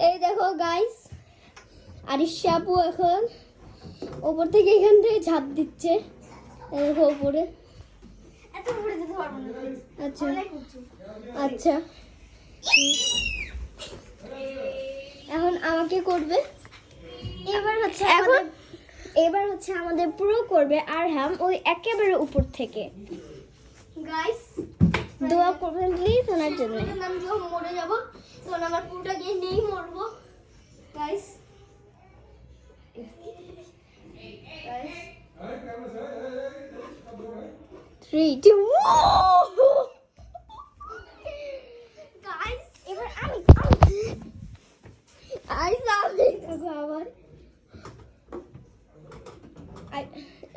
এই দেখো গাইস, আরিশা আপু এখন উপর থেকে এখান থেকে ঝাঁপ দিচ্ছে। এই দেখো উপরে। এত উপরে যেতে পারবো না। আচ্ছা অনেক উঁচু। আচ্ছা, এখন আমাকে করবে। এবার হচ্ছে আমাদের পুরো করবে আরহাম ওই একেবারে উপর থেকে। গাইস দোয়া করবেন প্লিজ ওনার জন্য। আমি যখন মরে যাবো তখন আমার পুরোটা গিয়ে নেই মরবো। গাইস গাইস 3 2 গাইস এবার আমি দেখো আবার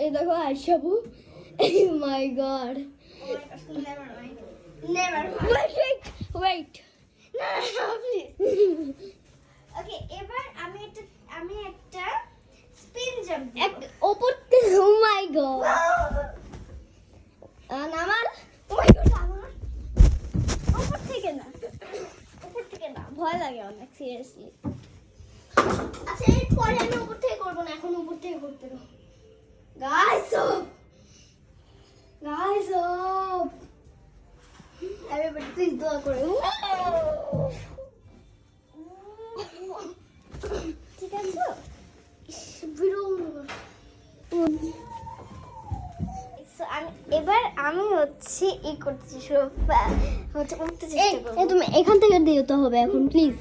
এই দেখো আরিশা আপু। মাই গড, নেভার ওয়েট না প্লিজ। ওকে এবার আমি একটা স্পিন জাম্প ওপর ও মাই গড আমার আমার উপর থেকে না ভয় লাগে অনেক সিরিয়াসলি। আচ্ছা এরপরে আমি উপর থেকে করবো না, এখন উপর থেকে করতে হবে। গাইস এভরিবডি প্লিজ দোয়া করে। ঠিক আছে এবার আমি হচ্ছে ই করতেছি, সব হচ্ছে উঠতে চেষ্টা করবো। তুমি এখান থেকে দিতে হবে এখন প্লিজ।